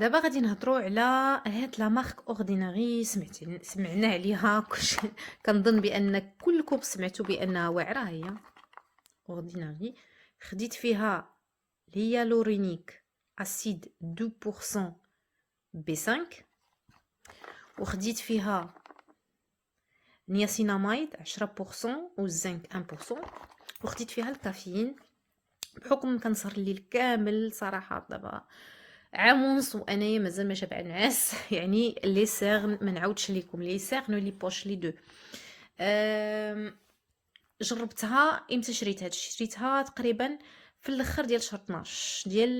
دابا غادي نهضروا على هاد لا مارك اورديناري. سمعنا عليها كلشي. كنظن بان كلكم سمعتوا بانها واعره. هي اورديناري خديت فيها الهيالورونيك اسيد 2% بي 5، وخديت فيها نياسيناميد 10% والزنك 1%، وخديت فيها الكافيين. بحكم كنسهر الليل كامل صراحه دابا عام ونص وانايا مازال ما شبع نعاس. يعني لي سيغن ما نعاودش ليكم لي سيغن ولي بوش لي دو. جربتها امتى شريتها تقريبا في الاخر ديال شهر 12 ديال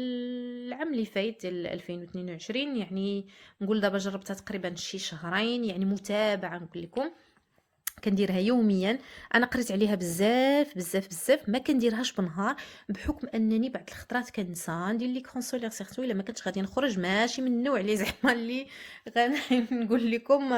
العام اللي فايت ديال 2022. يعني نقول دابا جربتها تقريبا شي شهرين، يعني متابعه نقول لكم. كنديرها يوميا. انا قريت عليها بزاف بزاف بزاف، ما كنديرهاش بنهار بحكم انني بعض الخطرات كنسى ندير لي كونسولير سيرتو الا ما كنتش غادي نخرج. ماشي من النوع اللي زعما اللي نقول لكم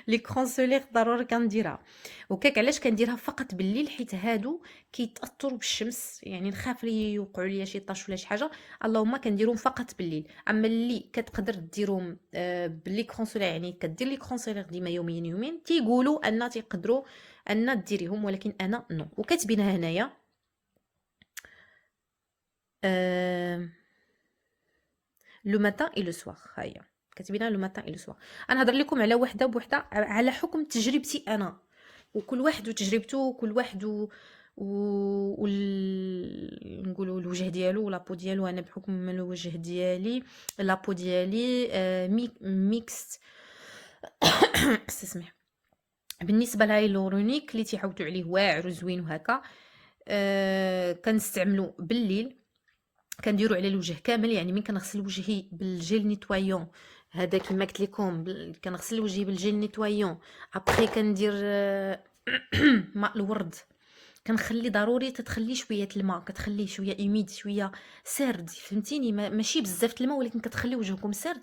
لي كونسولير ضروري كنديرها. وكاك علاش كنديرها فقط بالليل؟ حيت هادو كيتاثروا بالشمس، يعني نخاف لي يوقعوا لي شي طاش ولا شي حاجه. اللهم كنديرهم فقط بالليل. اما اللي كتقدر ديرهم باللي كونسولير، يعني كدير لي كونسولير ديما يوميا يومين، تيقولوا ان تيقدروا ان ديريهم، ولكن انا نو. وكاتبينها هنايا لو ماتان اي لو سوار. هيا كاتبينها لو ماتان اي لو سوار. انا هضر لكم على وحده بوحده على حكم تجربتي انا، وكل واحد وتجربته، وكل واحد نقولوا الوجه ديالو ولا بو ديالو. انا بحكم الوجه ديالي لابو ديالي ميكست. استسمح. بالنسبه للهيالورونيك اللي تيعاودوا عليه واعر وزوين وهكا، كنستعملو بالليل. كنديرو على الوجه كامل، يعني من كنغسل وجهي بالجيل نيتوايون هذا كما قلت لكم، كنغسل وجهي بالجيل نيتوايون. ابري كندير ماء الورد. كنخلي ضروري تتخلي شويه الماء، كتخليه شويه ايميد شويه سارد، فهمتيني؟ ماشي بزاف الماء، ولكن كتخلي وجهكم سارد.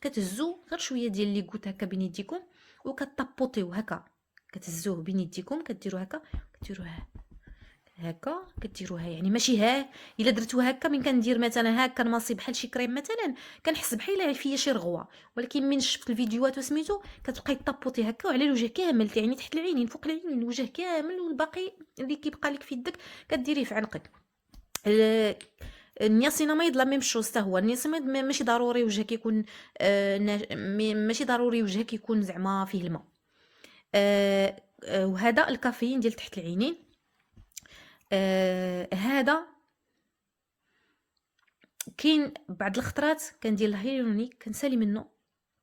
كتهزو غير شويه ديال لي غوت هكا بين يديكم، وكطابوطيو هكا. كتهزوه بين يديكم، كديروا هكا، كديروها هكا، كديروها. يعني ماشي الا درتوها هكا. من كندير مثلا هكا نماصي بحال شي كريم مثلا، كنحس بحال فيا شي رغوه، ولكن من شفت الفيديوهات وسميتو كتبقاي طابوطي هكا وعلى الوجه كامل، يعني تحت العينين فوق العينين الوجه كامل، والباقي اللي كيبقى لك في يدك كديريه في عنقك. النياسيناميد لا ميم شوز حتى هو. النياسيناميد ماشي ضروري وجهك يكون ماشي ضروري وجهك يكون زعما فيه الماء. وهذا الكافيين ديال تحت العينين. هذا كاين بعض الخطرات كندير الهيالورونيك كنسالي منه،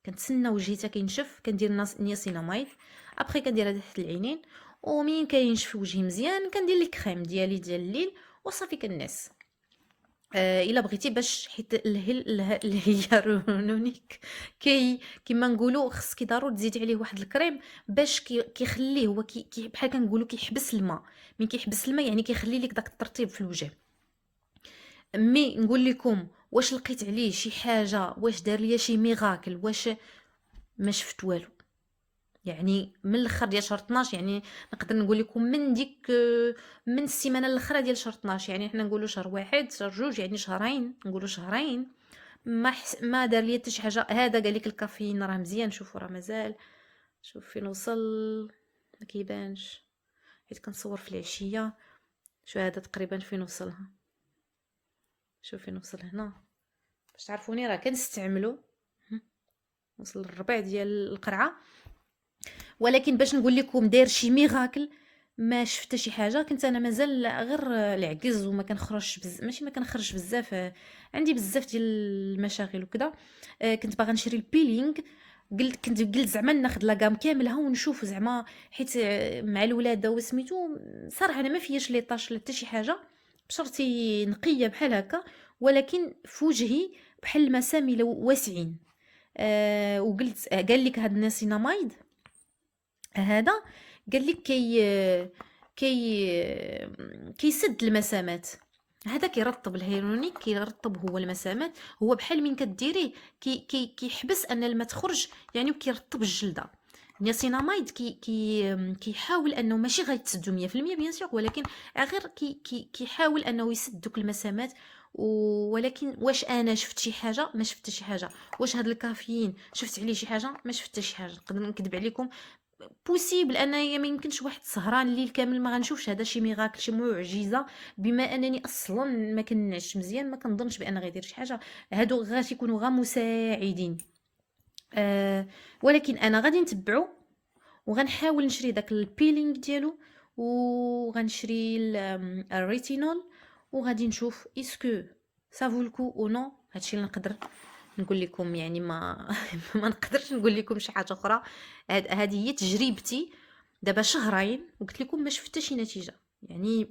كنتسنى وجهي حتى كينشف، كندير نياسيناميد. ابري كنديرها تحت العينين، ومين كينشف وجهي مزيان كندير لي كريم ديالي ديال الليل وصافي كنعس. الا بغيتي باش حيت الهيالورونيك كيما نقولوا خصك ضروري تزيدي عليه واحد الكريم باش كيخليه هو بحال كنقولوا كيحبس الماء. من كيحبس الماء يعني كيخلي لك داك الترطيب في الوجه. مي نقول لكم واش لقيت عليه شي حاجه، واش دار ليا شي ميراكل، واش ما شفت والو. يعني من الاخر ديال شهر 12، يعني نقدر نقول لكم من ديك من السيمانه الاخرى ديال شهر 12، يعني حنا نقولوا شهر واحد شهر جوج، يعني شهرين، نقولوا شهرين ما دار ليا حتى شي حاجه. هذا قال لك الكافيين راه مزيان. شوفوا راه مازال، شوف فين وصل، ما كيبانش حيت كنصور في العشيه. شو هذا تقريبا فين وصلها، شوف فين وصل هنا باش تعرفوني راه كنستعملو. وصل الربع ديال القرعه. ولكن باش نقول لكم داير شي ميراكل ما شفت شي حاجه. كنت انا مازال غير العكز وما كنخرجش ماشي ما كنخرج بزاف، عندي بزاف ديال المشاغل وكذا. كنت باغا نشري البيلينغ. كنت قلت زعما ناخذ لاكام كاملها ونشوف زعما، حيت مع الولاده وسميتو صراحه انا ما فياش لي طاش لا حتى شي حاجه، بشرتي نقيه بحال هكا، ولكن في وجهي بحال المسام واسعين. وقلت قال لك هاد النياسيناميد هذا قال لك كيسد المسامات. هذا كيرطب الهيالورونيك، كيرطب هو المسامات. هو بحال من كديريه كيحبس ان الماء تخرج يعني، وكيرطب الجلده. النياسيناميد كيحاول انه ماشي غيتسدو 100% بيان سور، ولكن غير كيحاول انه يسد دوك المسامات ولكن واش انا شفت شي حاجه؟ ما شفت شي حاجه. واش هذا الكافيين شفت عليه شي حاجه؟ ما شفت شي حاجه. نقدر نكذب عليكم، بوسيبل انايا ما يمكنش واحد سهران الليل كامل ما غنشوفش هذا شي ميراكل شي معجزه، بما انني اصلا ما كنعش مزيان ما كنظنش بان غيدير شي حاجه. هادو غيكونوا غير مساعدين. ولكن انا غادي نتبعو وغنحاول نشري داك البيلينغ ديالو، وغنشري الريتينول، وغادي نشوف اسكو سافو الكو او نو. هادشي اللي نقدر نقول لكم، يعني ما ما نقدرش نقول لكم شي حاجه اخرى. هذه هي تجربتي دابا شهرين، وقلت لكم ما شفت شي نتيجه. يعني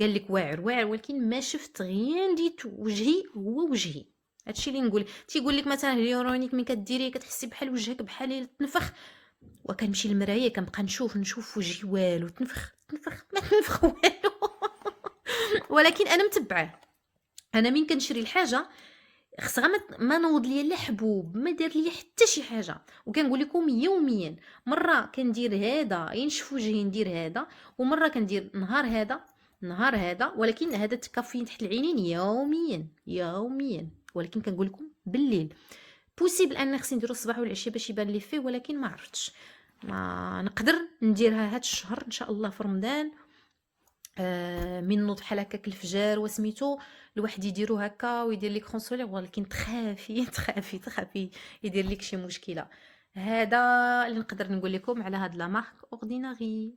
قال لك واعر واعر، ولكن ما شفت غير ديت وجهي هو وجهي. هادشي اللي نقول. تيقول لك مثلا الهيرونيك ملي كديريه كتحسي بحال وجهك بحال تنفخ، وكنمشي للمرايه كنبقى نشوف وجهي والو، تنفخ ما تنفخ والو. ولكن انا متبعه. انا من كنشري الحاجه خصها ما نوض ليا لا حبوب، ما دار ليا حتى شي حاجه. وكنقول لكم يوميا، مره كندير هذا ينشف وجهي ندير هذا، ومره كندير نهار هذا. ولكن هذا الكافيين تحت العينين يوميا. ولكن كنقول لكم بالليل بوسيبل ان خصني نديرو الصباح والعشيه باش يبان لي فيه، ولكن ما عرفتش. ما نقدر نديرها هاد الشهر ان شاء الله في رمضان. من نوض بحال هكاك الفجر وسميتو الواحد يديرو هكا ويدير لك خونسولير، ولكن تخافي يدير لك شي مشكله. هذا اللي نقدر نقول لكم على هاد لا مارك اورديناري.